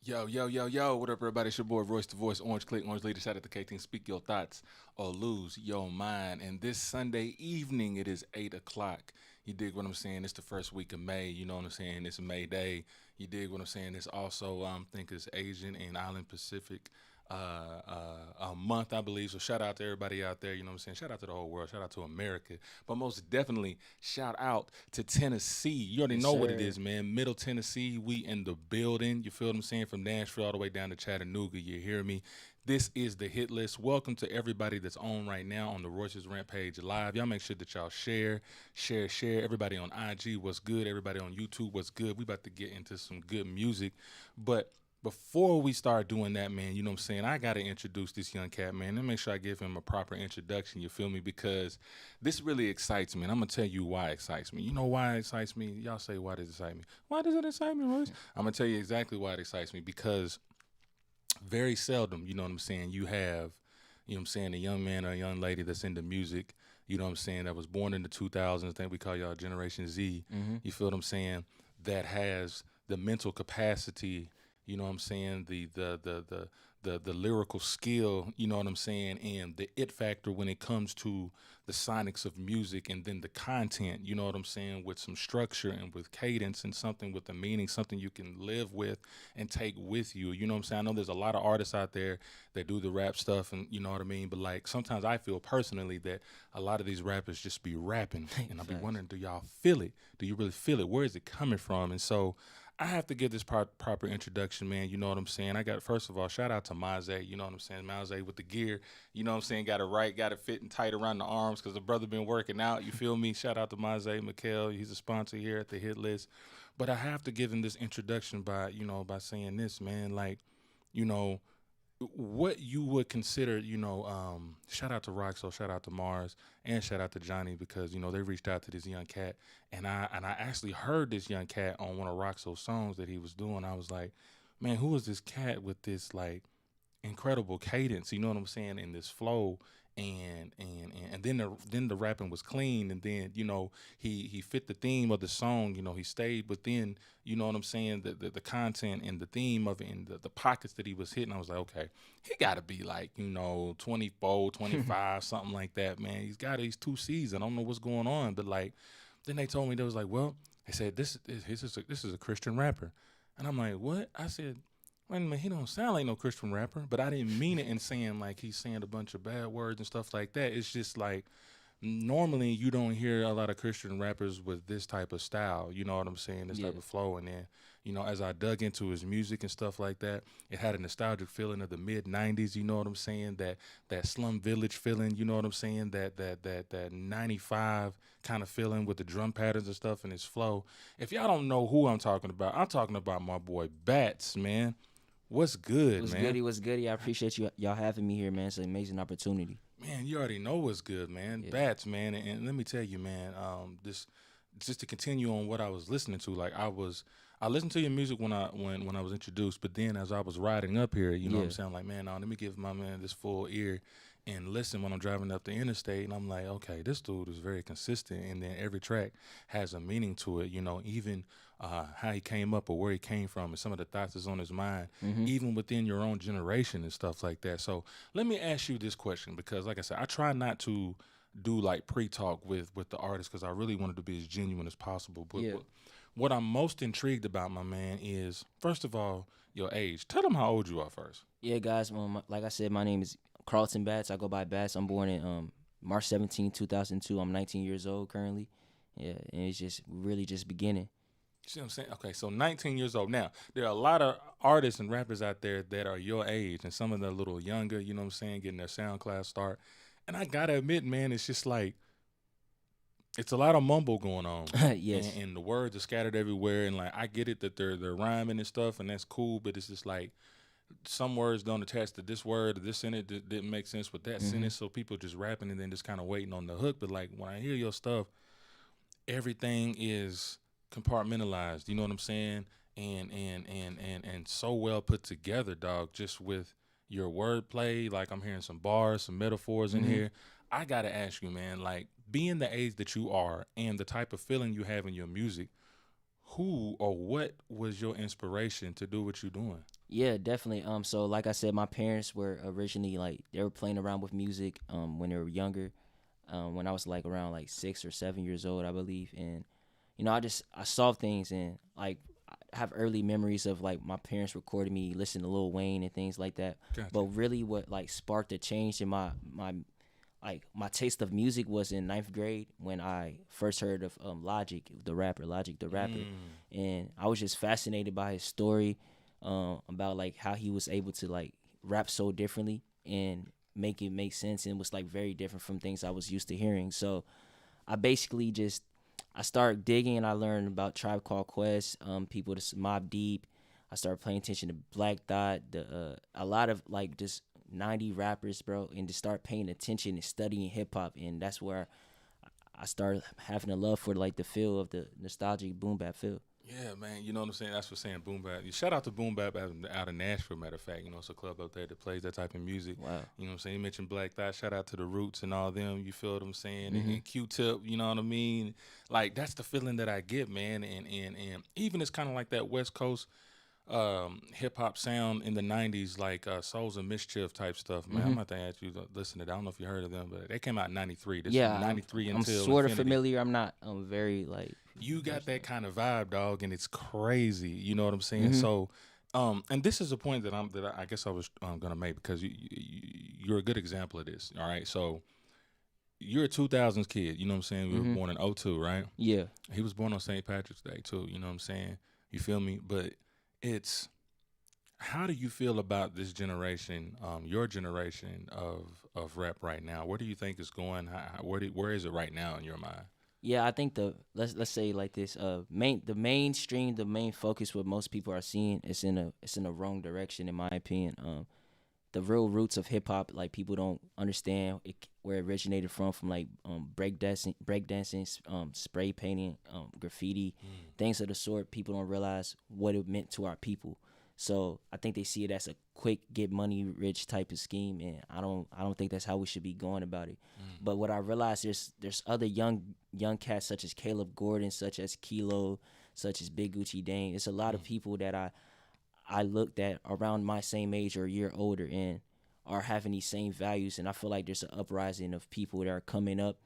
Yo, yo, yo, yo, what up, everybody? It's your boy Royce the Voice, Orange Click, Orange Leader. Shout out to K-Team. Speak your thoughts or lose your mind. And this Sunday evening, it is 8 o'clock. You dig what I'm saying? It's the first week of May. You know what I'm saying? It's May Day. You dig what I'm saying? It's also, I think it's Asian and Island Pacific a month, I believe. So shout out to everybody out there. You know what I'm saying? Shout out to the whole world. Shout out to America. But most definitely, shout out to Tennessee. You already Yes, know what it sir. is, man. Middle Tennessee, we in the building. You feel what I'm saying? From Nashville all the way down to Chattanooga. You hear me? This is the hit list. Welcome to everybody that's on right now on the Royce's Rampage Live. Y'all make sure that y'all share. Everybody on IG, what's good? Everybody on YouTube, what's good? We about to get into some good music. But before we start doing that, man, you know what I'm saying? I got to introduce this young cat, man, and make sure I give him a proper introduction, you feel me? Because this really excites me, and I'm going to tell you why it excites me. You know why it excites me? Y'all say, why does it excite me? Why does it excite me, Royce? I'm going to tell you exactly why it excites me, because very seldom, you know what I'm saying, you have, you know what I'm saying, a young man or a young lady that's into music, you know what I'm saying, that was born in the 2000s. I think we call y'all Generation Z. hmm You feel what I'm saying? That has the mental capacity, you know what I'm saying, the lyrical skill, you know what I'm saying, and the it factor when it comes to the sonics of music, and then the content, you know what I'm saying, with some structure and with cadence and something with a meaning, something you can live with and take with you. You know what I'm saying? I know there's a lot of artists out there that do the rap stuff, and you know what I mean, but like sometimes I feel personally that a lot of these rappers just be rapping, and I'll be Facts. wondering, do y'all feel it? Do you really feel it? Where is it coming from? And so I have to give this proper introduction, man. You know what I'm saying? I got, first of all, shout out to Maze. You know what I'm saying? Maze with the gear. You know what I'm saying? Got it right, got it fitting tight around the arms because the brother been working out. You feel me? Shout out to Maze Mikhail. He's a sponsor here at the Hit List. But I have to give him this introduction by, by saying this, man. Like, you know, what you would consider, shout out to Roxo, shout out to Mars, and shout out to Johnny, because they reached out to this young cat, and I actually heard this young cat on one of Roxo's songs that he was doing. I was like, man, who is this cat with this like incredible cadence? You know what I'm saying? In this flow, and then the rapping was clean, and then he fit the theme of the song. He stayed within, you know what I'm saying, the content and the theme of it, and the pockets that he was hitting. I was like, okay, he got to be like 24, 25, something like that, man. He's 2 seasons. I don't know what's going on, but like then they told me, they was like, well, they said this is a Christian rapper, and I'm like, what? I said, wait a minute, he don't sound like no Christian rapper, but I didn't mean it in saying like he's saying a bunch of bad words and stuff like that. It's just like normally you don't hear a lot of Christian rappers with this type of style. You know what I'm saying? This Yeah. type of flow. And then, as I dug into his music and stuff like that, it had a nostalgic feeling of the mid '90s. You know what I'm saying? That Slum Village feeling. You know what I'm saying? That '95 kind of feeling with the drum patterns and stuff in his flow. If y'all don't know who I'm talking about my boy Battz, man. What's good, What's man? goody? What's goody? I appreciate y'all having me here, man. It's an amazing opportunity. Man, you already know what's good, man. Yeah. Bats, man, and let me tell you, man. This just to continue on what I was listening to. Like I listened to your music when I was introduced, but then as I was riding up here, you know what I'm Yeah. saying, like, man, now let me give my man this full ear and listen when I'm driving up the interstate, and I'm like, okay, this dude is very consistent, and then every track has a meaning to it. Even how he came up or where he came from, and some of the thoughts that's on his mind, hmm even within your own generation and stuff like that. So let me ask you this question, because, like I said, I try not to do like pre-talk with the artist, because I really wanted to be as genuine as possible. But Yeah. what I'm most intrigued about, my man, is first of all your age. Tell them how old you are first. Yeah, guys. Like I said, my name is Carlton Battz. I go by Battz. I'm born in March 17, 2002. I'm 19 years old currently. Yeah, and it's just really just beginning. You see what I'm saying? Okay, so 19 years old. Now, there are a lot of artists and rappers out there that are your age, and some of them a little younger, you know what I'm saying, getting their sound class start. And I gotta admit, man, it's just like it's a lot of mumble going on, and, Yes. and the words are scattered everywhere. And like I get it that they're rhyming and stuff, and that's cool. But it's just like some words don't attach to this word or this sentence didn't make sense with that hmm sentence, so people just rapping and then just kind of waiting on the hook. But like when I hear your stuff, everything is compartmentalized. You know what I'm saying? And so well put together, dog. Just with your wordplay, like I'm hearing some bars, some metaphors in hmm here. I gotta ask you, man. Like being the age that you are and the type of feeling you have in your music, who or what was your inspiration to do what you're doing? Yeah, definitely. So like I said, my parents were originally like they were playing around with music when they were younger. When I was like around like 6 or 7 years old, I believe, and I saw things and like I have early memories of like my parents recording me listening to Lil Wayne and things like that. Gotcha. But really, what like sparked a change in my taste of music was in ninth grade when I first heard of Logic the rapper, and I was just fascinated by his story about like how he was able to like rap so differently and make it make sense and was like very different from things I was used to hearing. So I basically just I started digging and I learned about Tribe Called Quest, people this Mobb Deep. I started paying attention to Black Thought, a lot of like just 90 rappers, bro, and just start paying attention and studying hip hop, and that's where I started having a love for like the feel of the nostalgic boom bap feel. Yeah, man. You know what I'm saying? That's what saying Boom Bap. Shout out to Boom Bap out of Nashville, matter of fact. You know, it's a club up there that plays that type of music. Wow. You know what I'm saying? You mentioned Black Thought. Shout out to the Roots and all them. You feel what I'm saying? Mhm. And Q-Tip, you know what I mean? Like, that's the feeling that I get, man. And even it's kind of like that West Coast hip-hop sound in the 90s, like Souls and Mischief type stuff, man. I'm about to ask you to listen to that. I don't know if you heard of them, but they came out in 93. This Yeah, is 93 I'm until sort of Infinity. familiar. I'm not very like You got that kind of vibe, dog, and it's crazy. You know what I'm saying? Mhm. So, and this is a point that I guess I was gonna make because you're a good example of this. All right, so you're a 2000s kid. You know what I'm saying? We were born in '02, right? Yeah. He was born on St. Patrick's Day too. You know what I'm saying? You feel me? But it's how do you feel about this generation, your generation of rap right now? Where do you think it's going? Where is it right now in your mind? Yeah, I think let's say like this, the mainstream, the main focus what most people are seeing is in a wrong direction in my opinion. The real roots of hip hop, like people don't understand where it originated from like breakdancing, spray painting, graffiti, things of the sort. People don't realize what it meant to our people. So I think they see it as a quick get money rich type of scheme, and I don't think that's how we should be going about it. But what I realized there's other young cats such as Caleb Gordon, such as Kilo, such as Big Gucci Dane. It's a lot of people that I looked at around my same age or a year older and are having these same values, and I feel like there's an uprising of people that are coming up,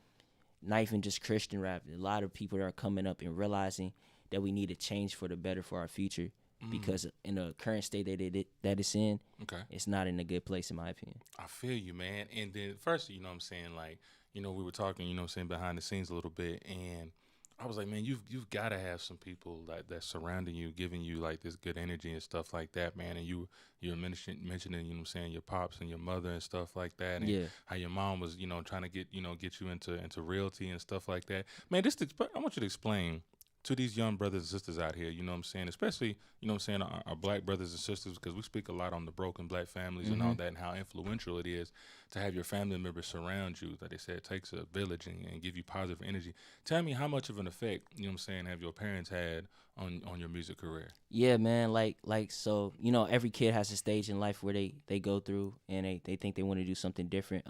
not even just Christian rap. A lot of people that are coming up and realizing that we need to change for the better for our future. Because in the current state that it's in, Okay. it's not in a good place in my opinion. I feel you, man. And then first, you know what I'm saying, like, you know, we were talking, you know what I'm saying, behind the scenes a little bit, and I was like, man, you've got to have some people that's surrounding you, giving you like this good energy and stuff like that, man. And you're mentioning, you know what I'm saying, your pops and your mother and stuff like that, and Yeah. how your mom was, you know, trying to get you into realty and stuff like that. Man, I want you to explain to these young brothers and sisters out here, you know what I'm saying, especially, you know what I'm saying, our black brothers and sisters, because we speak a lot on the broken black families and all that, and how influential it is to have your family members surround you. That they said it takes a village and give you positive energy. Tell me how much of an effect, you know what I'm saying, have your parents had on your music career? Yeah, man. Like so, every kid has a stage in life where they go through and they think they want to do something different.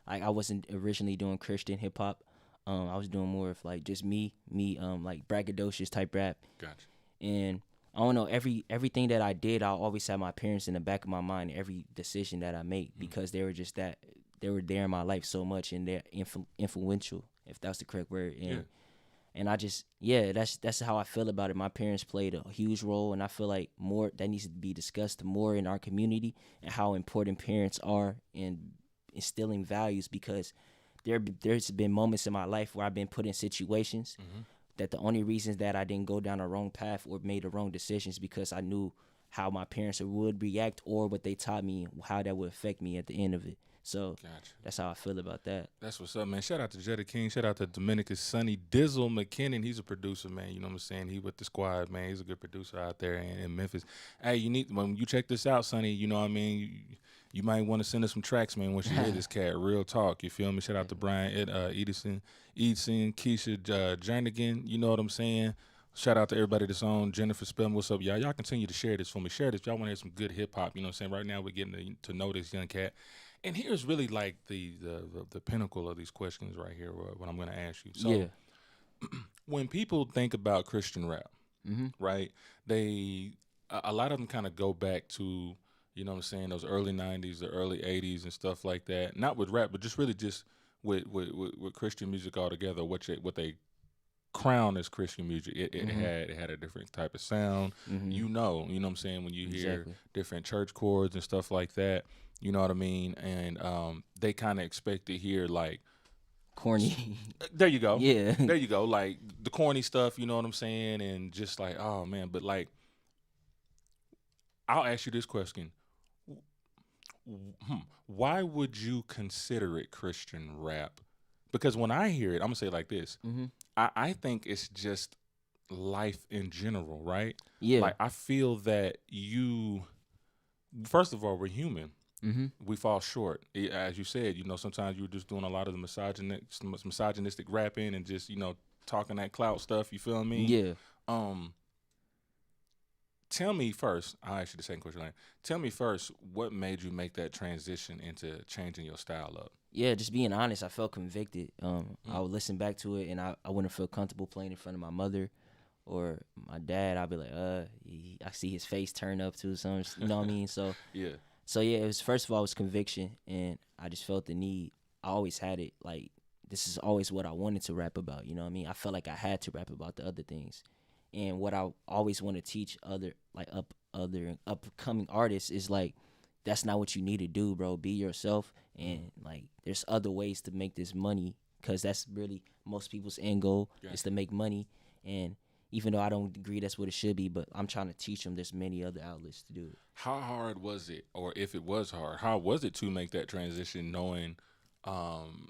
Like I wasn't originally doing Christian hip hop. I was doing more of like just me, like braggadocious type rap. Gotcha. And I don't know, everything that I did, I always had my parents in the back of my mind. Every decision that I make, because they were just they were there in my life so much, and they're influential, if that's the correct word. And I just, that's how I feel about it. My parents played a huge role, and I feel like more that needs to be discussed more in our community, and how important parents are in instilling values, because there's been moments in my life where I've been put in situations that the only reasons that I didn't go down the wrong path or made the wrong decisions because I knew how my parents would react or what they taught me, how that would affect me at the end of it. So that's how I feel about that. That's what's up, man. Shout out to Jetta King. Shout out to Dominica's Sonny Dizzle McKinnon. He's a producer, man. You know what I'm saying? He with the squad, man. He's a good producer out there in Memphis. Hey, when you check this out, Sonny, you know what I mean? You might want to send us some tracks, man, once you hear this cat. Real talk. You feel me? Shout out to Brian Edison, Keisha Jernigan. You know what I'm saying? Shout out to everybody that's on. Jennifer Spellman, what's up, y'all? Y'all continue to share this for me. Share this if y'all want to hear some good hip-hop. You know what I'm saying? Right now we're getting to know this young cat. And here's really like the pinnacle of these questions right here, what I'm going to ask you. So when people think about Christian rap, Mm-hmm. right? A lot of them kind of go back to, you know what I'm saying, those early 90s, the early 80s and stuff like that. Not with rap, but just really just with Christian music altogether, what they crown as Christian music. Mm-hmm. It had a different type of sound. Mm-hmm. You know what I'm saying, when you hear Exactly. different church chords and stuff like that, you know what I mean? And they kind of expect to hear like, Corny. there you go. Yeah. There you go. Like the corny stuff, you know what I'm saying? And just like, oh man, but like, I'll ask you this question. Why would you consider it Christian rap? Because when I hear it, I'm gonna say it like this. Mm-hmm. I think it's just life in general, right? Yeah. Like I feel that first of all, we're human. Mm-hmm. We fall short. As you said, you know, sometimes you're just doing a lot of the misogynistic rapping and just, you know, talking that clout stuff. You feel me? Yeah. Tell me first. I'll ask you the second question. Like, tell me first, what made you make that transition into changing your style up? Yeah, just being honest, I felt convicted. I would listen back to it, and I wouldn't feel comfortable playing in front of my mother or my dad. I'd be like, I see his face turn up to something, you know what I mean? So Yeah. yeah, it was, first of all, it was conviction, and I just felt the need. I always had it, like, this is always what I wanted to rap about, you know what I mean? I felt like I had to rap about the other things. And what I always want to teach other upcoming artists is like, that's not what you need to do, bro. Be yourself, and like, there's other ways to make this money, because that's really most people's end goal is to make money. And even though I don't agree that's what it should be, but I'm trying to teach them there's many other outlets to do it. How hard was it, or if it was hard, how was it to make that transition, knowing,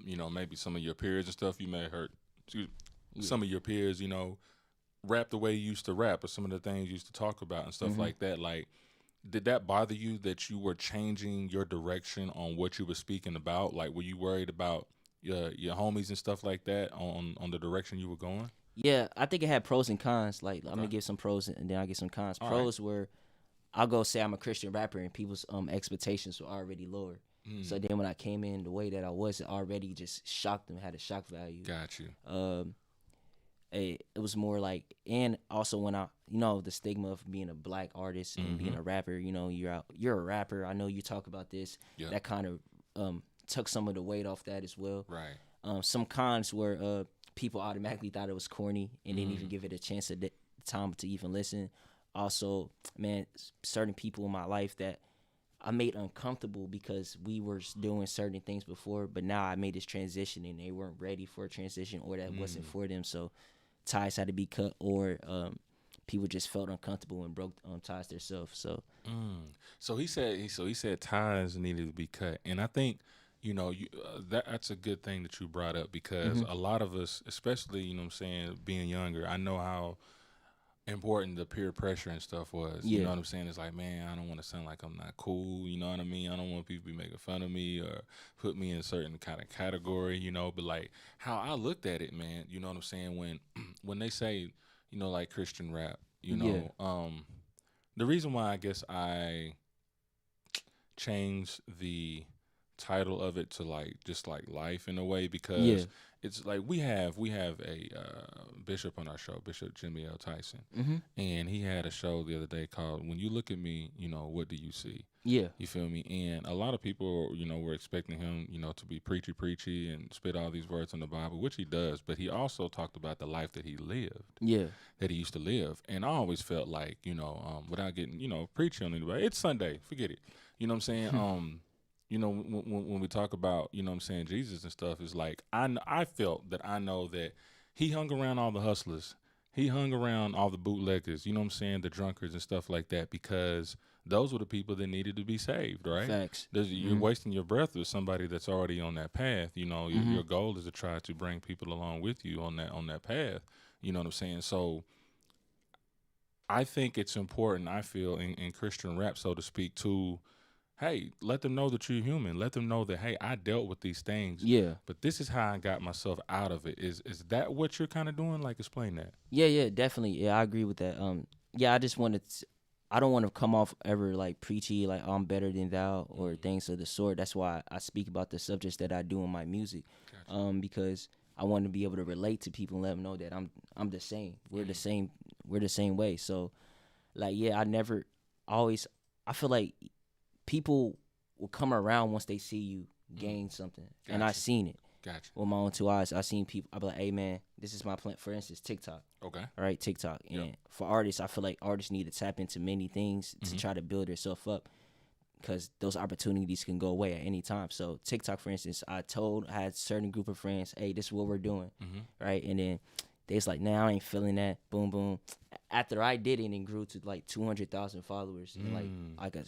you know, maybe some of your peers and stuff you may have heard, some of your peers, you know, rap the way you used to rap, or some of the things you used to talk about and stuff like that. Like, did that bother you that you were changing your direction on what you were speaking about? Like, were you worried about your homies and stuff like that on the direction you were going? Yeah, I think it had pros and cons. Like, I'm gonna give some pros and then I'll give some cons. Pros were, I'll go say I'm a Christian rapper and people's expectations were already lower. So then when I came in the way that I was, it already just shocked them, had a shock value. Got you. It was more like, and also when I, you know, the stigma of being a black artist and being a rapper, you know, you're a rapper. I know you talk about this. Yep. That kind of took some of the weight off that as well. Right. Some cons were people automatically thought it was corny and didn't even give it a chance at time to even listen. Also, man, certain people in my life that I made uncomfortable because we were doing certain things before, but now I made this transition and they weren't ready for a transition, or that wasn't for them. So ties had to be cut, or people just felt uncomfortable and broke ties themselves. So he said ties needed to be cut, and I think, you know, that's a good thing that you brought up, because a lot of us, especially, you know what I'm saying, being younger, I know how important the peer pressure and stuff was. Yeah. You know what I'm saying? It's like, man, I don't want to sound like I'm not cool. You know what I mean? I don't want people to be making fun of me or put me in a certain kind of category, you know. But like, how I looked at it, man, you know what I'm saying? When they say, you know, like Christian rap, you know, the reason why I guess I changed the title of it to like just like life in a way, because it's like we have a bishop on our show, Bishop Jimmy L. Tyson, and he had a show the other day called "When You Look at Me, You Know, What Do You See?" Yeah. You feel me? And a lot of people, you know, were expecting him, you know, to be preachy and spit all these words in the Bible, which he does, but he also talked about the life that he lived, that he used to live. And I always felt like, you know, without getting, you know, preachy on anybody, it's Sunday, forget it. You know what I'm saying? You know, when we talk about, you know what I'm saying, Jesus and stuff, it's like, I felt that I know that he hung around all the hustlers. He hung around all the bootleggers, you know what I'm saying, the drunkards and stuff like that, because those were the people that needed to be saved, right? Facts. You're wasting your breath with somebody that's already on that path. You know, your goal is to try to bring people along with you on that path. You know what I'm saying? So I think it's important, I feel, in Christian rap, so to speak, to, hey, let them know that you're human. Let them know that, hey, I dealt with these things. Yeah. But this is how I got myself out of it. Is that what you're kind of doing? Like, explain that. Yeah, definitely. Yeah, I agree with that. I just wanted I don't want to come off ever like preachy, like, oh, I'm better than thou, or things of the sort. That's why I speak about the subjects that I do in my music. Gotcha. Because I want to be able to relate to people and let them know that I'm the same. We're the same. we're the same way. So like, yeah, I feel like people will come around once they see you gain something. Gotcha. And I seen it. Gotcha. With my own 2 eyes. I seen people, I be like, hey man, this is my plan. For instance, TikTok. Okay. All right, TikTok. And Yep. for artists, I feel like artists need to tap into many things to try to build themselves up, because those opportunities can go away at any time. So TikTok, for instance, I had a certain group of friends, hey, this is what we're doing, right? And then they was like, nah, I ain't feeling that. Boom, boom. After I did it, and grew to like 200,000 followers in like a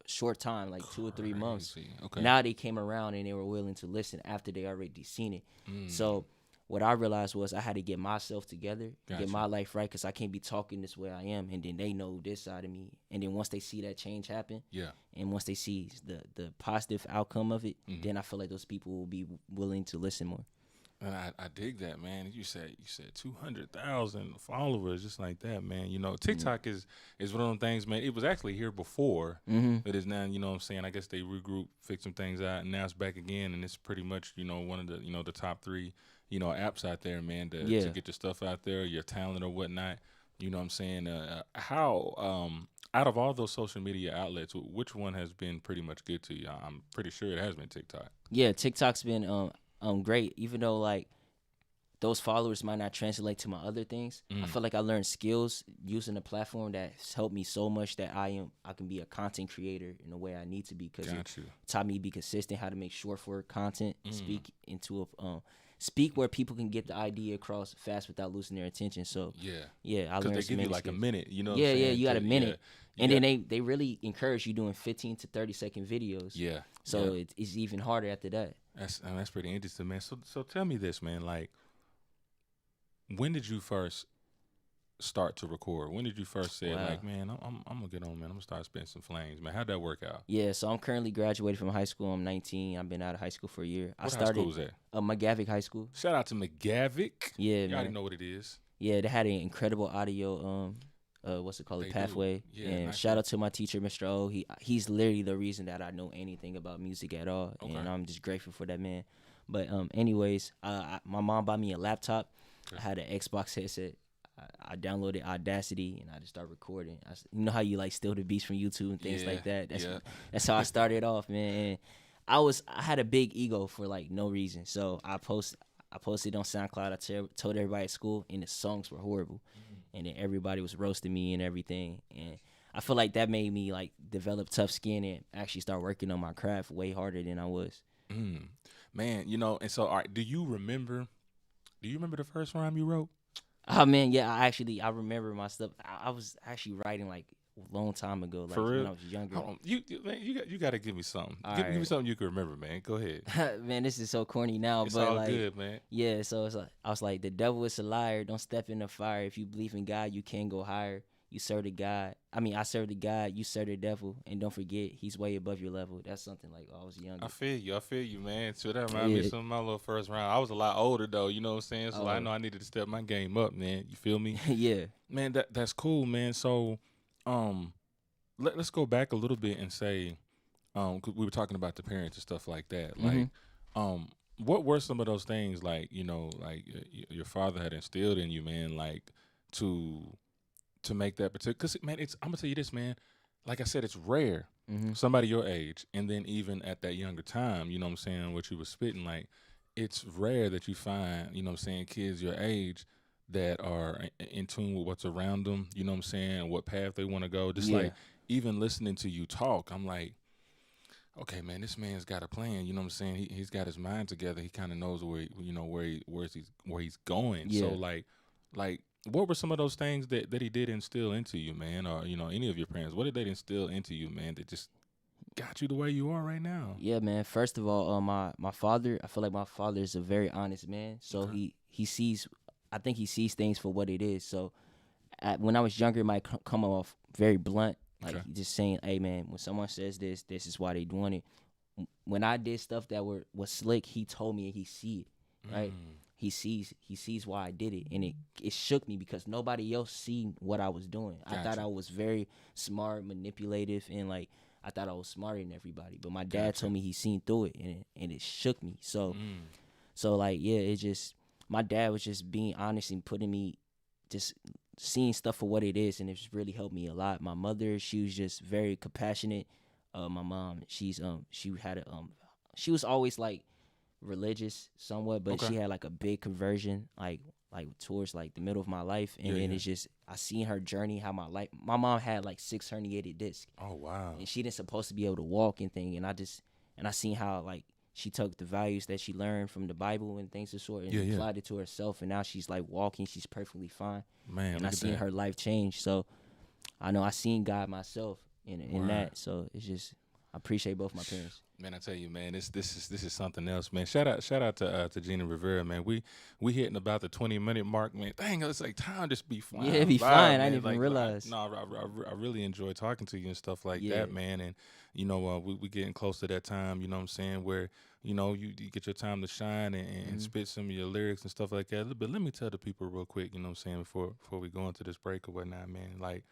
short time, like 2 or 3 months. Okay. Now they came around and they were willing to listen after they already seen it. So what I realized was I had to get myself together, get my life right, because I can't be talking this way I am, and then they know this side of me. And then once they see that change happen, and once they see the positive outcome of it, then I feel like those people will be willing to listen more. And I dig that, man. You said 200,000 followers, just like that, man. You know, TikTok is one of them things, man. It was actually here before, but it's now, you know what I'm saying, I guess they regroup, fix some things out, and now it's back again, and it's pretty much, you know, one of the, you know, the top 3, you know, apps out there, man, to get your stuff out there, your talent or whatnot. You know what I'm saying? How out of all those social media outlets, which one has been pretty much good to you? I'm pretty sure it has been TikTok. Yeah, TikTok's been great, even though like those followers might not translate to my other things. I feel like I learned skills using the platform that's helped me so much that I can be a content creator in the way I need to be, because it taught me to be consistent, how to make short form content, speak where people can get the idea across fast without losing their attention. So I learned they give you like a minute, you know. Yeah, you got a minute, and then they really encourage you doing 15 to 30-second videos. So it's even harder after that. That's pretty interesting, man. So tell me this, man. Like, when did you first start to record? When did you first say, like, man, I'm gonna get on, man. I'm gonna start spitting some flames, man. How'd that work out? Yeah, so I'm currently graduated from high school. I'm 19. I've been out of high school for a year. What high school was that? McGavick High School. Shout out to McGavick. Yeah, you already know what it is. Yeah, they had an incredible audio. What's it called? Pathway. Yeah, and nice. Shout out to my teacher, Mr. O. He's literally the reason that I know anything about music at all, and I'm just grateful for that man. But anyways, my mom bought me a laptop. I had an Xbox headset. I downloaded Audacity and I just started recording. You know how you like steal the beats from YouTube and things like that. That's how I started off, man. And I had a big ego for like no reason, so I posted on SoundCloud. I told everybody at school, and the songs were horrible. And then everybody was roasting me and everything. And I feel like that made me like develop tough skin and actually start working on my craft way harder than I was. Man, you know, and so all right, do you remember the first rhyme you wrote? Oh man, yeah, I remember my stuff. I was actually writing like a long time ago, like when I was younger. You got to give me something. Give me something you can remember, man. Go ahead. Man, this is so corny now, it's but all like, good, man. Yeah, so it's like, I was like, the devil is a liar. Don't step in the fire. If you believe in God, you can go higher. You serve the God. I mean, I serve the God. You serve the devil, and don't forget, he's way above your level. That's something like I was younger. I feel you, man. So that reminds me of some of my little first round. I was a lot older though, you know what I'm saying? So I know I needed to step my game up, man. You feel me? Yeah. Man, that's cool, man. So, let's go back a little bit and say, 'cause we were talking about the parents and stuff like that. Like, what were some of those things, like, you know, like your father had instilled in you, man, like to make that particular? Because, man, I'm gonna tell you this, man. Like I said, it's rare. Somebody your age, and then even at that younger time, you know what I'm saying, what you was spitting, like, it's rare that you find, you know what I'm saying, kids your age that are in tune with what's around them, you know what I'm saying, what path they want to go. Just like even listening to you talk, I'm like, okay, man, this man's got a plan. You know what I'm saying? He's got his mind together. He kind of knows where he's going. So like, what were some of those things that he did instill into you, man, or you know, any of your parents? What did they instill into you, man, that just got you the way you are right now? Yeah, man. First of all, my father, I feel like my father is a very honest man. So he sees, I think he sees things for what it is. So when I was younger, it might come off very blunt, like just saying, hey, man, when someone says this is why they doing it. When I did stuff that was slick, he told me and he see it, right? He sees why I did it, and it shook me because nobody else seen what I was doing. Gotcha. I thought I was very smart, manipulative, and like I thought I was smarter than everybody. But my dad told me he seen through it, and it shook me. So, so like, yeah, it just, my dad was just being honest and putting me, just seeing stuff for what it is, and it's really helped me a lot. My mother, she was just very compassionate. My mom, she had a she was always like religious somewhat, but Okay. she had like a big conversion like towards like the middle of my life, and then it's just I seen her journey, how my mom had like 6 herniated discs, Oh wow. and she didn't supposed to be able to walk and thing, and I seen how like she took the values that she learned from the Bible and things of sort and applied it to herself, and now she's like walking, she's perfectly fine. Man, And I seen her life change, so I know I seen God myself in that. So it's just I appreciate both my parents. Man, I tell you, man, this is something else, man. Shout out to Gina Rivera, man. We hitting about the 20-minute mark, man. Dang, it's like time just be flying. Yeah, it be by, flying. man. I didn't even realize. I really enjoy talking to you and stuff like that, man. And you know, we getting close to that time. You know what I'm saying? Where you know you get your time to shine and spit some of your lyrics and stuff like that. But let me tell the people real quick. You know what I'm saying? Before we go into this break or whatnot, man. Like,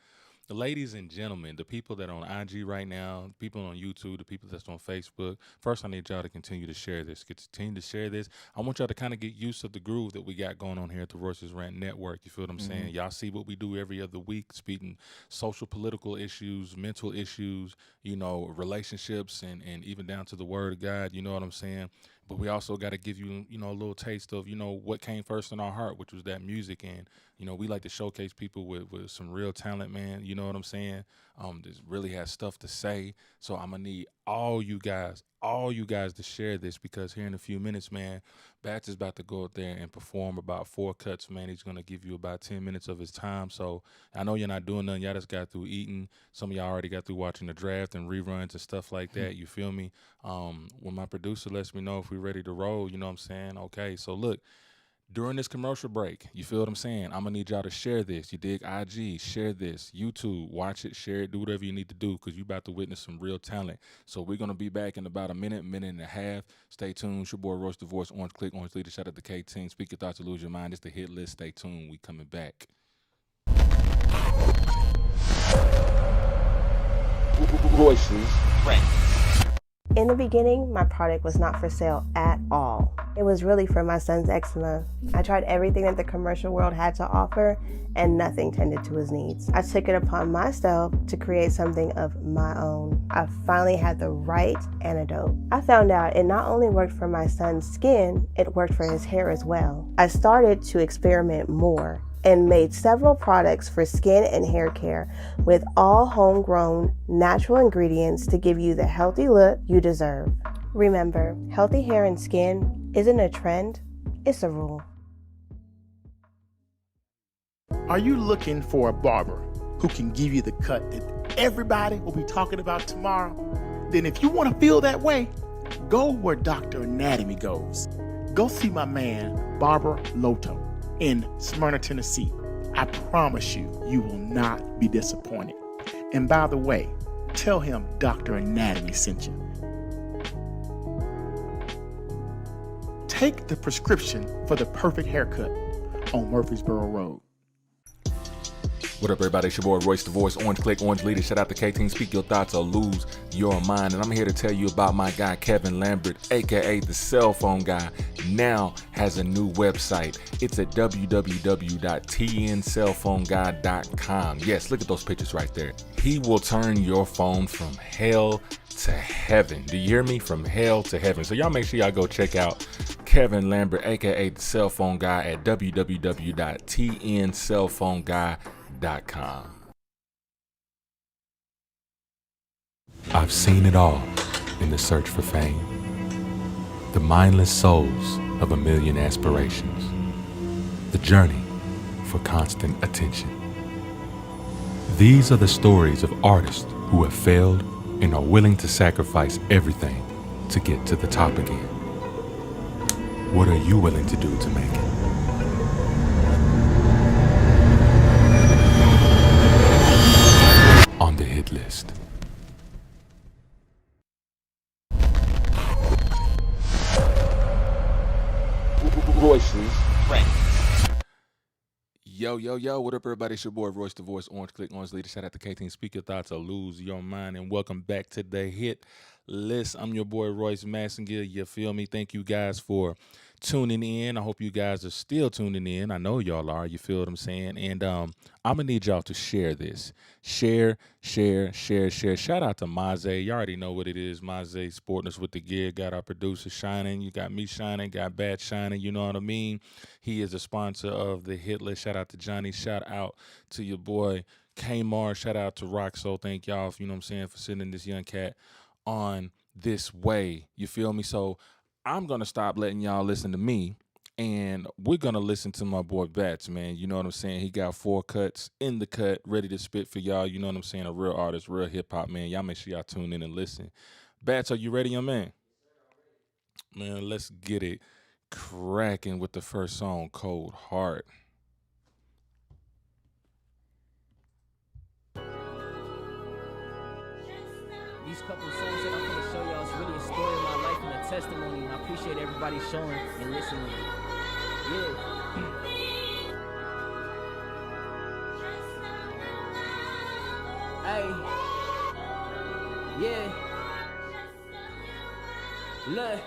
the ladies and gentlemen, the people that are on IG right now, people on YouTube, the people that's on Facebook, first I need y'all to continue to share this. Continue to share this. I want y'all to kind of get used to the groove that we got going on here at the Royce's Rant Network. You feel what I'm saying? Y'all see what we do every other week, speaking social, political issues, mental issues, you know, relationships, and even down to the word of God. You know what I'm saying? But we also got to give you, you know, a little taste of, you know, what came first in our heart, which was that music. And, you know, we like to showcase people with some real talent, man. You know what I'm saying? This really has stuff to say. So I'm going to need all you guys to share this, because here in a few minutes, man, Battz is about to go out there and perform about 4 cuts, man. He's going to give you about 10 minutes of his time. So I know you're not doing nothing. Y'all just got through eating. Some of y'all already got through watching the draft and reruns and stuff like that. You feel me? When my producer lets me know if we're ready to roll, you know what I'm saying? Okay, so look. During this commercial break, you feel what I'm saying? I'm going to need y'all to share this. You dig? IG, share this. YouTube, watch it, share it, do whatever you need to do, because you're about to witness some real talent. So we're going to be back in about a minute and a half. Stay tuned. It's your boy, Royce the Voice, Orange Click, Orange Leader. Shout out to K-Team. Speak your thoughts or lose your mind. It's the hit list. Stay tuned. We coming back. Royce's Rant. In the beginning, my product was not for sale at all. It was really for my son's eczema. I tried everything that the commercial world had to offer, and nothing tended to his needs. I took it upon myself to create something of my own. I finally had the right antidote. I found out it not only worked for my son's skin, it worked for his hair as well. I started to experiment more and made several products for skin and hair care with all homegrown natural ingredients to give you the healthy look you deserve. Remember, healthy hair and skin isn't a trend, it's a rule. Are you looking for a barber who can give you the cut that everybody will be talking about tomorrow? Then if you want to feel that way, go where Dr. Anatomy goes. Go see my man, Barber Loto, in Smyrna, Tennessee. I promise you, you will not be disappointed. And by the way, tell him Dr. Anatomy sent you. Take the prescription for the perfect haircut on Murfreesboro Road. What up, everybody? It's your boy, Royce the Voice, Orange Click, Orange Leader. Shout out to K-Team. Speak your thoughts or lose your mind. And I'm here to tell you about my guy, Kevin Lambert, a.k.a. the cell phone guy, now has a new website. It's at www.tncellphoneguy.com. Yes, look at those pictures right there. He will turn your phone from hell to heaven. Do you hear me? From hell to heaven. So y'all make sure y'all go check out Kevin Lambert, a.k.a. the cell phone guy, at www.tncellphoneguy.com. I've seen it all in the search for fame. The mindless souls of a million aspirations. The journey for constant attention. These are the stories of artists who have failed and are willing to sacrifice everything to get to the top again. What are you willing to do to make it? On the hit list. Royce's Rant. Yo, what up, everybody? It's your boy, Royce the Voice, Orange Click, Orange Leader. Shout out to K-Team. Speak your thoughts or lose your mind. And welcome back to the hit list. I'm your boy, Royce Massengill. You feel me? Thank you guys for tuning in. I hope you guys are still tuning in. I know y'all are. You feel what I'm saying? And I'm going to need y'all to share this. Share. Shout out to Maze. You already know what it is. Maze sporting us with the gear. Got our producer shining. You got me shining. Got Battz shining. You know what I mean? He is a sponsor of the Hit List. Shout out to Johnny. Shout out to your boy Kmar. Shout out to Roxo. Thank y'all, you know what I'm saying, for sending this young cat on this way. You feel me? So I'm going to stop letting y'all listen to me, and we're going to listen to my boy Battz, man. You know what I'm saying? He got 4 cuts in the cut, ready to spit for y'all. You know what I'm saying? A real artist, real hip-hop, man. Y'all make sure y'all tune in and listen. Battz, are you ready, young man? Man, let's get it cracking with the first song, Cold Heart. These couple of songs that I'm going to show y'all is really a story of my life and a testimony, and I appreciate everybody showing and listening. Yeah. Hey. Yeah. Look.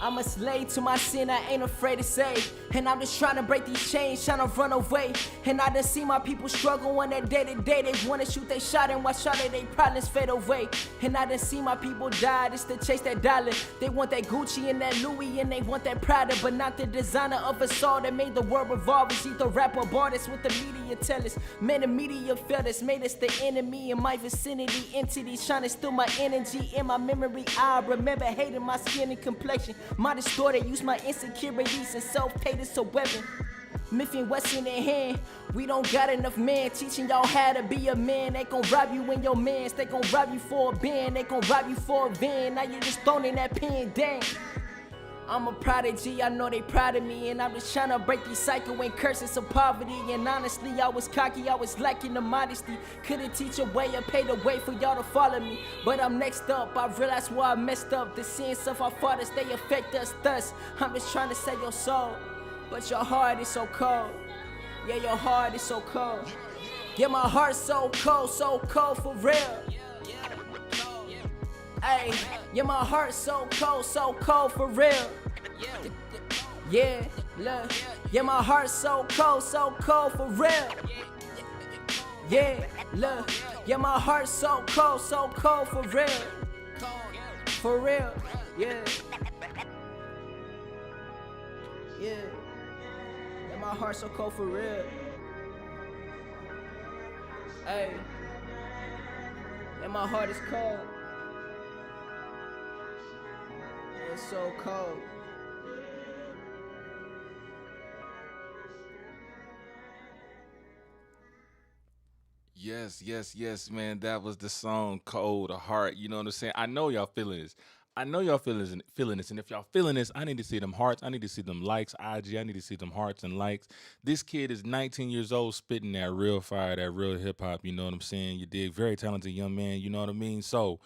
I'm a slave to my sin, I ain't afraid to say. And I'm just trying to break these chains, trying to run away. And I done see my people struggle on that day to day. They wanna shoot they shot and watch all of they problems fade away. And I done see my people die just to chase that dollar. They want that Gucci and that Louis and they want that Prada, but not the designer of us all that made the world revolve. It's either rap or artists with the media tell us. Man, the media failed us, made us the enemy in my vicinity. Entities trying to steal my energy in my memory. I remember hating my skin and complexion. My distorted, use my insecurities and self-hate as a weapon. Myth and Wesson in hand, we don't got enough men teaching y'all how to be a man. They gon' rob you in your mans, they gon' rob you for a band, they gon' rob you for a van. Now you just throwing in that pen, dang. I'm a prodigy, I know they proud of me, and I'm just trying to break these cycle and curses of poverty. And honestly, I was cocky, I was lacking the modesty. Couldn't teach a way or pay the way for y'all to follow me. But I'm next up, I realized where I messed up. The sins of our fathers, they affect us thus. I'm just trying to save your soul, but your heart is so cold. Yeah, your heart is so cold. Yeah, my heart's so cold for real. Hey, yeah, my heart's so cold for real. Yeah, look, yeah, my heart's so cold for real. Yeah, look, yeah, my heart's so cold for real. For real, yeah. Yeah, yeah, my heart's so cold for real. Hey, and my heart is cold. It's so cold. Yes, man. That was the song Cold Heart. You know what I'm saying? I know y'all feeling this. And if y'all feeling this, I need to see them hearts. I need to see them likes. IG, I need to see them hearts and likes. This kid is 19 years old, spitting that real fire, that real hip hop. You know what I'm saying? You dig? Very talented young man. You know what I mean? So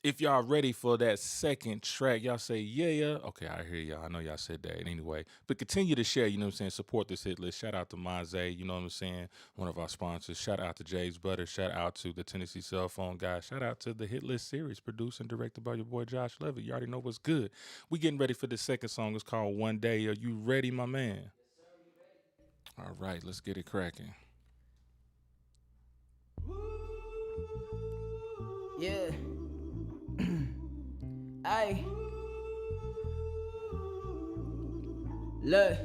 if y'all ready for that second track, y'all say, yeah. Okay, I hear y'all. I know y'all said that anyway. But continue to share, you know what I'm saying? Support this hit list. Shout out to Maze, you know what I'm saying? One of our sponsors. Shout out to Jay's Butter. Shout out to the Tennessee Cell Phone guys. Shout out to the Hit List series, produced and directed by your boy Josh Levitt. You already know what's good. We getting ready for the second song. It's called One Day. Are you ready, my man? All right, let's get it cracking. Yeah. Aye. Look.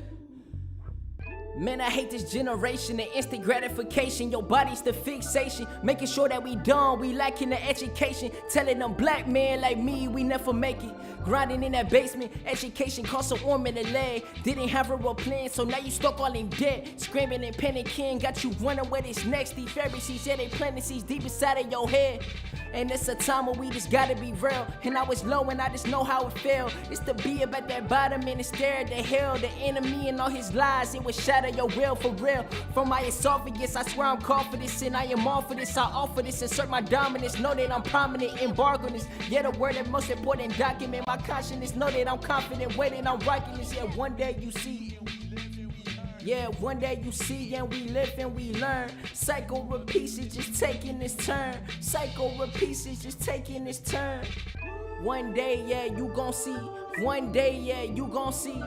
Man, I hate this generation, the instant gratification. Your body's the fixation, making sure that we dumb, we lacking the education. Telling them black men like me, we never make it. Grinding in that basement, education cost an arm and a leg. Didn't have a real plan, so now you stuck all in debt. Screaming and panicking, got you wondering what is next. These Pharisees, yeah, they planting seeds deep inside of your head. And it's a time where we just gotta be real. And I was low and I just know how it felt. It's to be about that bottom and to stare at the hell. The enemy and all his lies, it would shatter your will for real. From my esophagus, I swear I'm called for this and I am all for this. I offer this, insert my dominance. Know that I'm prominent, embark on this. Yeah, the word that most important document. My consciousness, know that I'm confident, waiting, I'm rocking this. Yeah, one day you see. Yeah, one day you see and we live and we learn. Cycle repeats, it's just taking its turn. Cycle repeats, it's just taking its turn. One day, yeah, you gon' see. One day, yeah, you gon' see.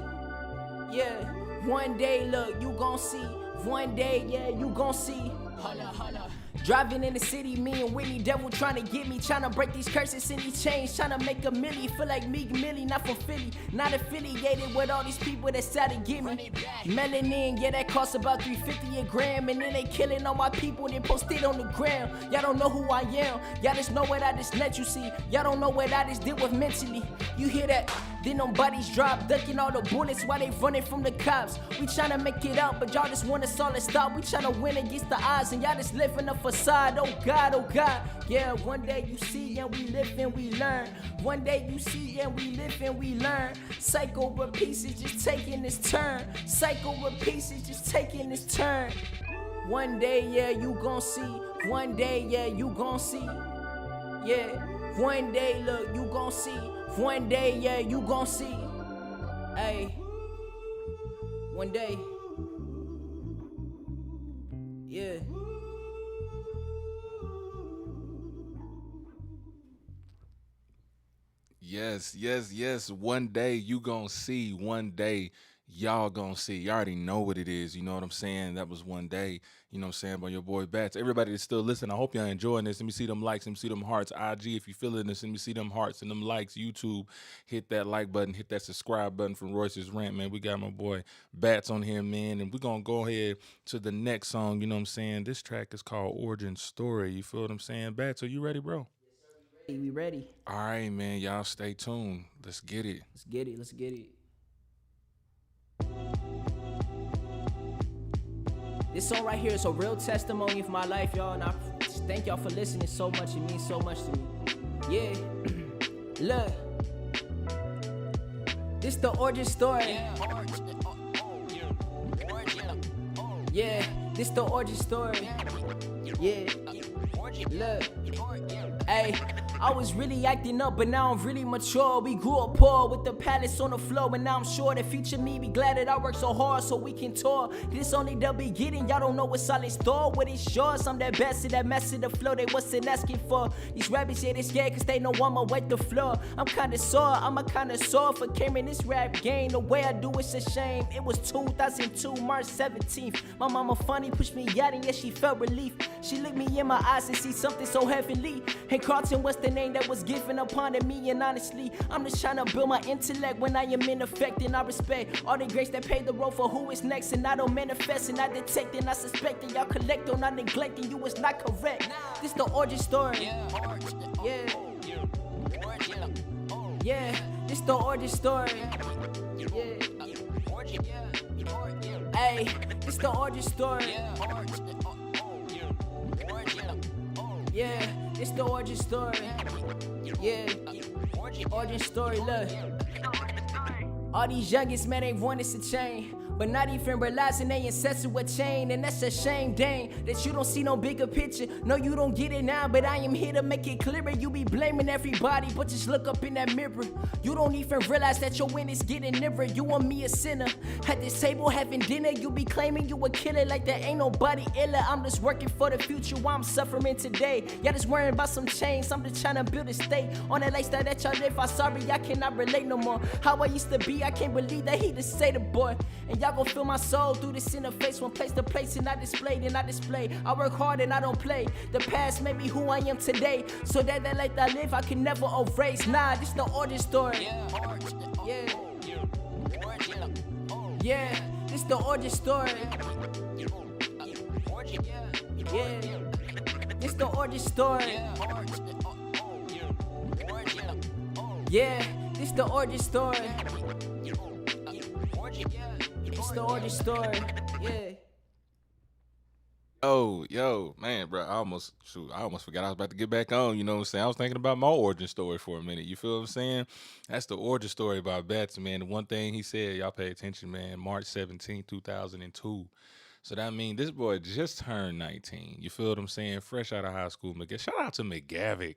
Yeah, one day, look, you gon' see. One day, yeah, you gon' see. Holla, holla. Driving in the city, me and Whitney Devil trying to get me, trying to break these curses in these chains, trying to make a milli, feel like Meek Millie, not from Philly, not affiliated with all these people that try to get me. Melanin, yeah, that costs about $3.50 a gram, and then they killing all my people, then post it on the gram. Y'all don't know who I am, y'all just know what I just let you see. Y'all don't know what I just did with mentally. You hear that? Then them bodies drop, ducking all the bullets while they running from the cops. We tryna make it out, but y'all just want us all to stop. We tryna win against the odds, and y'all just living a facade. Oh God, oh God. Yeah, one day you see and we live and we learn. One day you see and we live and we learn. Cycle repeats, it's just taking its turn. Cycle repeats, it's just taking its turn. One day, yeah, you gon' see. One day, yeah, you gon' see. Yeah, one day, look, you gon' see. One day, yeah, you gon' see. Hey, one day. Yeah. Yes, yes, yes. One day you gonna see. One day y'all gonna see. You already know what it is. You know what I'm saying? That was one day. You know what I'm saying? By your boy Battz. Everybody that's still listening, I hope y'all enjoying this. Let me see them likes. Let me see them hearts. IG, if you feeling this, let me see them hearts and them likes. YouTube, hit that like button. Hit that subscribe button from Royce's Rant, man. We got my boy Battz on here, man. And we're gonna go ahead to the next song. You know what I'm saying? This track is called Origin Story. You feel what I'm saying? Battz, are you ready, bro? We ready. All right, man. Y'all stay tuned. Let's get it. Let's get it. Let's get it. This song right here is a real testimony of my life, y'all, and I just thank y'all for listening so much. It means so much to me. Yeah. Look. This the origin story. Yeah. This the origin story. Yeah. Look. Hey. I was really acting up, but now I'm really mature. We grew up poor with the palace on the floor, and now I'm sure that future me be glad that I worked so hard so we can tour. This only the beginning, y'all don't know what's all in store. What it's yours, I'm that best of that mess of the flow they wasn't asking for. These rappers, yeah, they scared cause they know I'ma wet the floor. I'm kinda sore, I'm a kinda sore for carrying this rap game. The way I do it's a shame. It was 2002, March 17th. My mama funny pushed me out and yeah, she felt relief. She looked me in my eyes and see something so heavenly. And Carlton was the name that was given upon me, and honestly, I'm just trying to build my intellect when I am in effect, and I respect all the greats that paved the road for who is next, and I don't manifest, and I detect, and I suspect, and y'all collect on, not neglecting you is not correct. This the origin story. Yeah. Yeah, this the origin story. Yeah. Hey, this the origin story. Yeah, it's the origin story. Yeah, origin story, look. All these youngest, man, they want us to change, but not even realizing they ancestors were chained. And that's a shame, dang, that you don't see no bigger picture. No, you don't get it now, but I am here to make it clearer. You be blaming everybody, but just look up in that mirror. You don't even realize that your win is getting nearer. You and me a sinner. At this table having dinner, you be claiming you a killer like there ain't nobody iller. I'm just working for the future while I'm suffering today. Y'all just worrying about some change. I'm just trying to build a state on that lifestyle that y'all live. I'm sorry, I cannot relate no more. How I used to be, I can't believe that he just say the boy. And y'all gon' feel my soul through this interface, one place to place, and I display, then I display. I work hard and I don't play. The past made me who I am today, so that life I live I can never erase. Nah, this the origin story. Yeah. Yeah, this the origin story. Yeah, this the origin story. Yeah, this the origin story. It's the origin story. Yeah. Yo, man, bro, I almost forgot I was about to get back on, you know what I'm saying? I was thinking about my origin story for a minute, you feel what I'm saying? That's the origin story about Battz, man. The one thing he said, y'all pay attention, man, March 17, 2002. So that means this boy just turned 19, you feel what I'm saying? Fresh out of high school. Shout out to McGavick.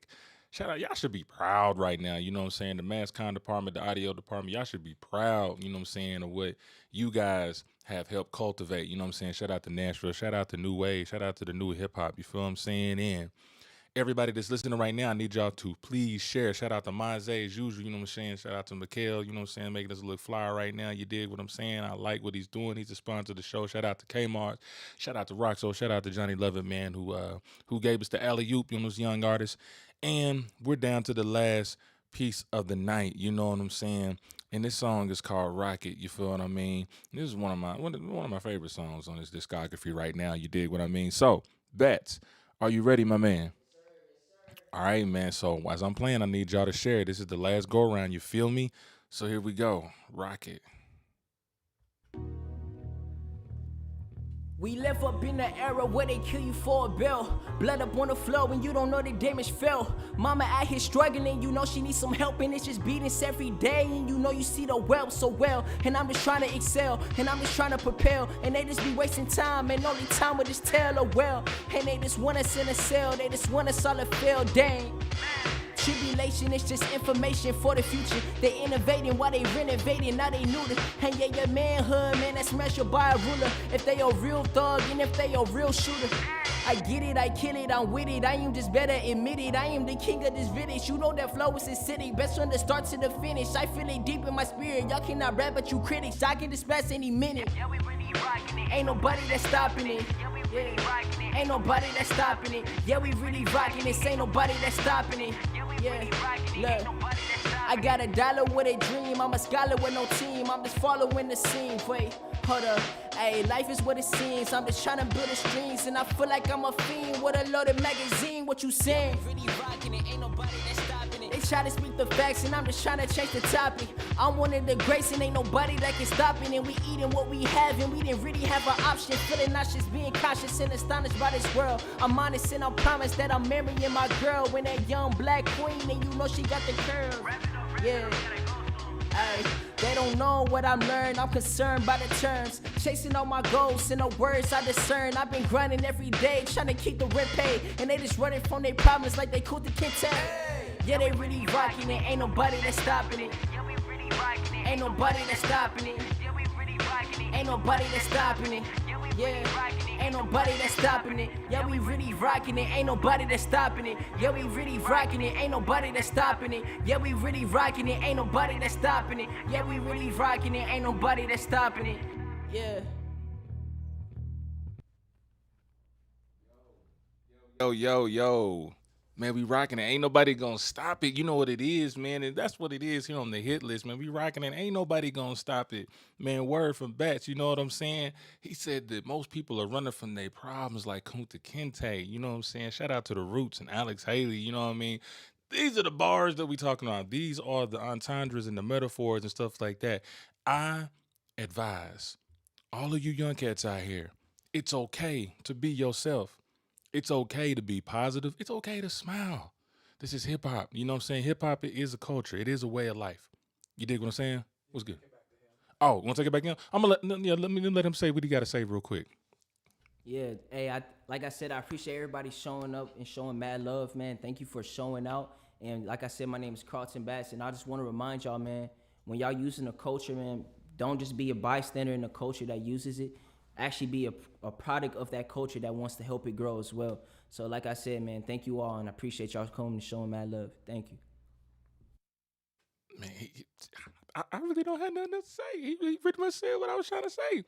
Shout out, y'all should be proud right now, you know what I'm saying? The mass comm department, the audio department, y'all should be proud, you know what I'm saying, of what you guys have helped cultivate, you know what I'm saying? Shout out to Nashville, shout out to New Wave, shout out to the new hip hop, you feel what I'm saying? And everybody that's listening right now, I need y'all to please share. Shout out to Maze as usual, you know what I'm saying? Shout out to Mikhail, you know what I'm saying, making us look fly right now. You dig what I'm saying? I like what he's doing. He's a sponsor of the show. Shout out to Kmart. Shout out to Roxo. Shout out to Johnny Lovett, man, who gave us the alley-oop, you know, those young artists. And we're down to the last piece of the night, you know what I'm saying? And this song is called Rocket, you feel what I mean? This is one of my favorite songs on this discography right now, you dig what I mean? So, Battz, are you ready, my man? All right, man. So as I'm playing, I need y'all to share. This is the last go around. You feel me? So here we go. Rock it. We live up in the era where they kill you for a bill. Blood up on the floor when you don't know the damage fell. Mama out here struggling, you know she needs some help, and it's just beatings every day, and you know you see the wealth so well. And I'm just trying to excel, and I'm just trying to propel, and they just be wasting time, and only time will just tell a well. And they just want us in a cell, they just want us all to fail, dang. Tribulation is just information for the future. They innovating while they renovating, now they neuter. And yeah, your manhood, man, that's measured by a ruler. If they a real thug and if they a real shooter. I get it, I kill it, I'm with it. I am just better admit it. I am the king of this village. You know that flow is acidic. Best from the start to the finish. I feel it deep in my spirit. Y'all cannot rap, but you critics. I can dispatch any minute. Yeah, we really rocking it. Ain't nobody that's stopping it. Yeah, we really rocking it. Ain't nobody that's stopping it. Yeah, we really rocking it. Ain't nobody that's stopping it. Yeah, look, I got a dollar with a dream. I'm a scholar with no team. I'm just following the scene. Wait, hold up. Hey, life is what it seems. I'm just trying to build the strings, and I feel like I'm a fiend with a loaded magazine. What you saying? Really rocking it. Ain't nobody that's stopping it. They try to speak the facts, and I'm just trying to change the topic. I'm one of the greats, and ain't nobody that can stop it. And we eating what we have, and we didn't really have an option. Feeling nauseous, being cautious and astonished by this world. I'm honest, and I promise that I'm marrying my girl when that young black queen, and you know she got the curve. Yeah. Ay, they don't know what I'm learned. I'm concerned by the terms. Chasing all my goals and the words I discern. I've been grinding every day, trying to keep the rent paid. And they just running from their problems like they cool the Kente. Yeah, they really rocking it. Ain't nobody that's stopping it. Ain't nobody that's stopping it. Ain't nobody that's stopping it. Yeah, ain't nobody that's stopping it. Yeah, we really rocking it. Ain't nobody that's stopping it. Yeah, we really rocking it. Ain't nobody that's stopping it. Yeah, we really rocking it. Ain't nobody that's stopping it. Yeah, we really rocking it. Ain't nobody that's stopping it. Yeah. Yo. Man, we rocking it. Ain't nobody gonna stop it. You know what it is, man. And that's what it is here on the hit list, man. We rocking it. Ain't nobody gonna stop it. Man, word from Battz, you know what I'm saying? He said that most people are running from their problems like Kunta Kinte. You know what I'm saying? Shout out to the Roots and Alex Haley, you know what I mean? These are the bars that we talking about. These are the entendres and the metaphors and stuff like that. I advise all of you young cats out here, it's okay to be yourself. It's okay to be positive. It's okay to smile. This is hip hop. You know what I'm saying? Hip hop is a culture. It is a way of life. You dig what I'm saying? What's good? Oh, want to take it back in? I'm gonna let me let him say what he got to say real quick. Yeah, hey, like I said, I appreciate everybody showing up and showing mad love, man. Thank you for showing out. And like I said, my name is Carlton Battz, and I just want to remind y'all, man, when y'all using the culture, man, don't just be a bystander in the culture that uses it. Actually be a product of that culture that wants to help it grow as well. So like I said, man, thank you all, and I appreciate y'all coming and showing mad love. Thank you. Man, I really don't have nothing to say. He pretty much said what I was trying to say.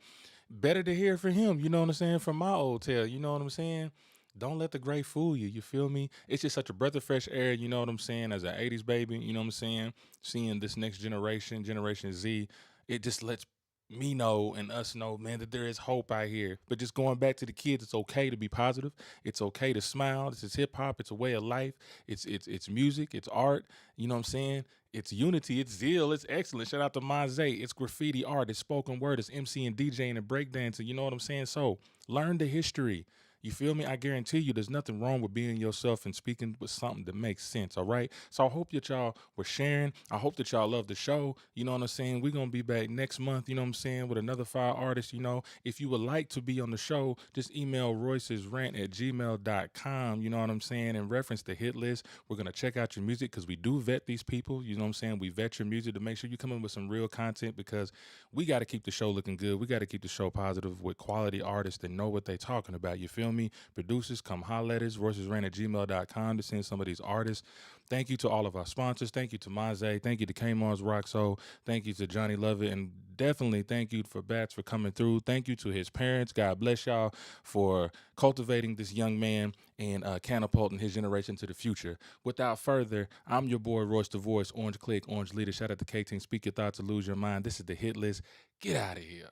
Better to hear from him, you know what I'm saying, from my old tale, you know what I'm saying? Don't let the gray fool you, you feel me? It's just such a breath of fresh air, you know what I'm saying, as an 80s baby, you know what I'm saying? Seeing this next generation, Generation Z, it just lets me know and us know, man, that there is hope out here. But just going back to the kids, it's okay to be positive. It's okay to smile. This is hip hop. It's a way of life. It's music. It's art. You know what I'm saying? It's unity. It's zeal. It's excellence. Shout out to Maze. It's graffiti art. It's spoken word. It's MC and DJing and breakdancing. You know what I'm saying? So learn the history. You feel me? I guarantee you there's nothing wrong with being yourself and speaking with something that makes sense, all right? So I hope that y'all were sharing. I hope that y'all love the show. You know what I'm saying? We're going to be back next month, you know what I'm saying, with another 5 artists, you know. If you would like to be on the show, just email roycesrant@gmail.com, you know what I'm saying, and reference the hit list. We're going to check out your music because we do vet these people, you know what I'm saying? We vet your music to make sure you come in with some real content because we got to keep the show looking good. We got to keep the show positive with quality artists that know what they're talking about, you feel DM me. Producers, come holler at us, voicesrain@gmail.com to send some of these artists. Thank you to all of our sponsors. Thank you to Maze. Thank you to K-Mars Rock Soul. Thank you to Johnny Lovett. And definitely thank you for Battz for coming through. Thank you to his parents. God bless y'all for cultivating this young man and catapulting his generation to the future. Without further, I'm your boy, Royce the Voice, Orange Click, Orange Leader. Shout out to K-Team. Speak your thoughts or lose your mind. This is the Hit List. Get out of here.